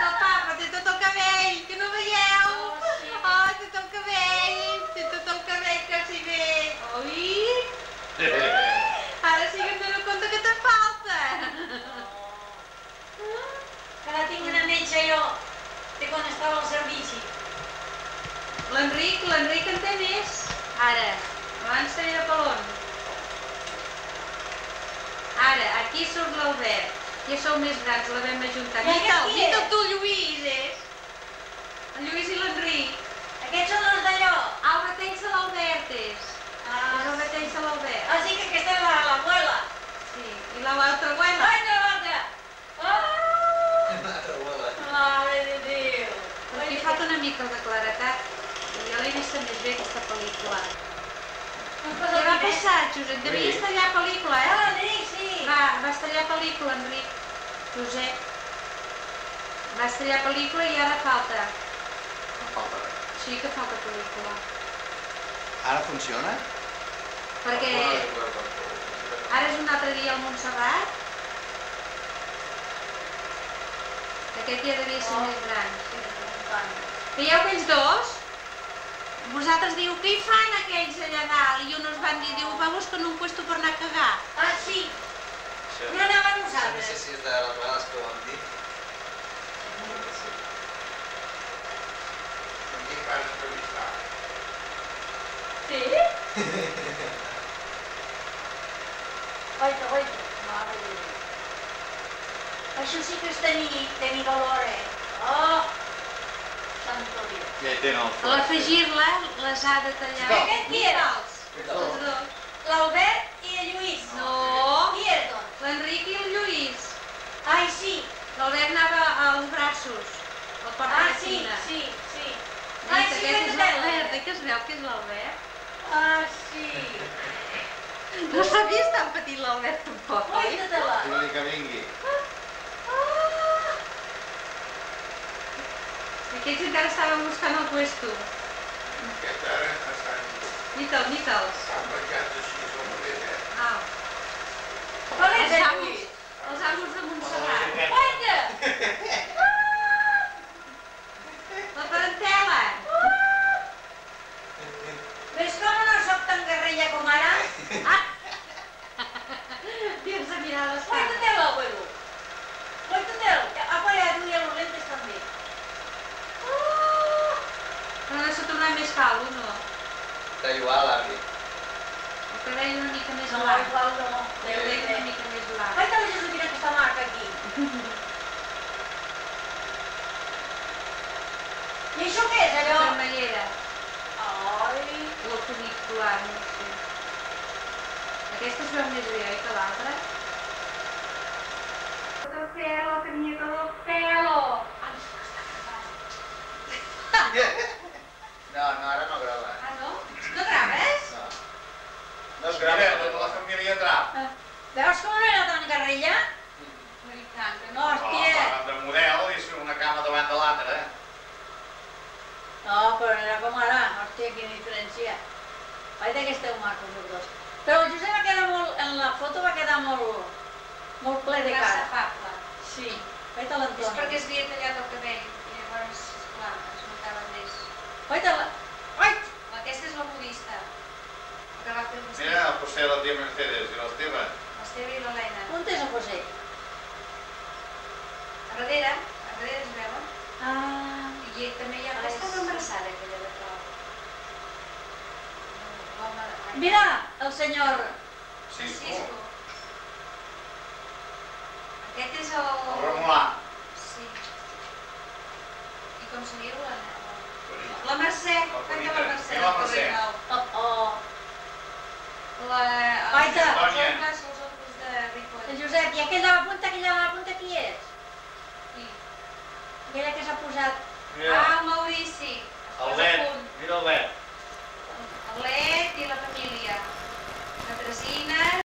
El papa té tot el cabell, que no veieu? Oh, té tot el cabell quasi bé. Oi? Ara sí que em dono compte que te falta. Que la tinc una metge jo, de quan estava al servici. L'Enric en té més. Ara, abans tenia pelon. Ara, aquí surt l'Albert. Ja sou més grans, la vam ajuntar. Miquel, tu, Lluís, és? El Lluís i l'Enric. Aquests són els d'allò. El bateix de l'Albert és. És el bateix de l'Albert. Ah, sí que aquesta és l'abuela. Sí, i l'altra abuela. Ai, no, l'altra. Mare de Déu. Aquí falta una mica de claretat. Jo l'he vista més bé, aquesta pel·lícula. Què va passar, Josep? Devies tallar pel·lícula, eh? Ah, Enric, sí. Vas tallar pel·lícula, Enric. Josep. Vas tallar pel·lícula i ara falta. No falta res. Sí que falta pel·lícula. Ara funciona? Perquè ara és un altre dia al Montserrat. Aquest ja devia ser més gran. Veieu aquells dos? Vosaltres diu, què hi fan aquells allà dalt? I uns van dir, diu, va buscant un puesto per anar a cagar. Ah, sí. No anava a nosaltres. No sé si és de les vegades que ho vam dir. Sí? Oita, mare de Déu. Això sí que és tenir valor, eh? Oh, santo Déu. Ja hi tenen el A l'afegir-la, les ha de tallar. Aquest qui era? Els dos. L'Albert i el Lluís. No. Qui era, doncs? L'Enric i el Lluís. Ai, sí. L'Albert anava als braços. El porta Ah, de sí, Xina. sí. Ai, sí, aquest és l'Albert, que es veu que és l'Albert. Ah, sí. No s'havia tan petit l'Albert tampoc, oi? Oita-te-la. Digue-li que vingui. Aquests encara estaven buscant el puesto. Aquest ara estan Nita'ls. marcats així sobre aquest. Ah, Com és el els Lluís? amos de Montserrat. Oita! La parentela. Ves com no soc tan guerrilla com ara? Tens a mirar les cames. Oita-te-la, abuelo. Oita-te-la. Apa, ja duia los lentes també. Però no s'ha tornat més caldo, no? Està igual, avi. El cabell una mica més No, blanc. igual no. El cabell una mica més blanc. Oita la Josefina aquesta marca aquí. I això què és, La allò? cremallera. Ai... O el funicular, no sé. Aquesta es veu més bé, oi, que l'altra? Todo el pelo, tenia todo el pelo. No, ara no grava. Ah, no? No graves? No. No es grava. Mira, la família Trap. Veus com no era tan guerrilla? No hi tant, que no. Hòstia! De model i una cama davant de l'altra. No, però no era com ara. Hòstia, quina diferència. Oita que esteu macos els dos. Però el Josep va quedar molt... En la foto va quedar molt ple de Massa cara. afable. Sí. Oita És l'Antoni. perquè es havia tallat el cabell. I llavors, esclar, es notava més. Oita la... Oit! Aquesta és la modista. El que va fer el vestit. Mira, el José, la tia Mercedes i l'Esteve. L'Esteve i l'Helena. On és el José? A darrere es veuen. Ah... I també hi ha... Estava embarassada aquella de Clau. L'home... Mira, el senyor... Francisco. Aquest és el... El Romulà. Sí. I com se diu la... La Mercè. Canta la Mercè. Mira la Mercè. Oh. Els Aita. oncles de Ripoll. El Josep, i aquella de la punta qui és? Qui? Aquella que s'ha posat... Mira, Ah, el Maurici. el vet. Mira el vet.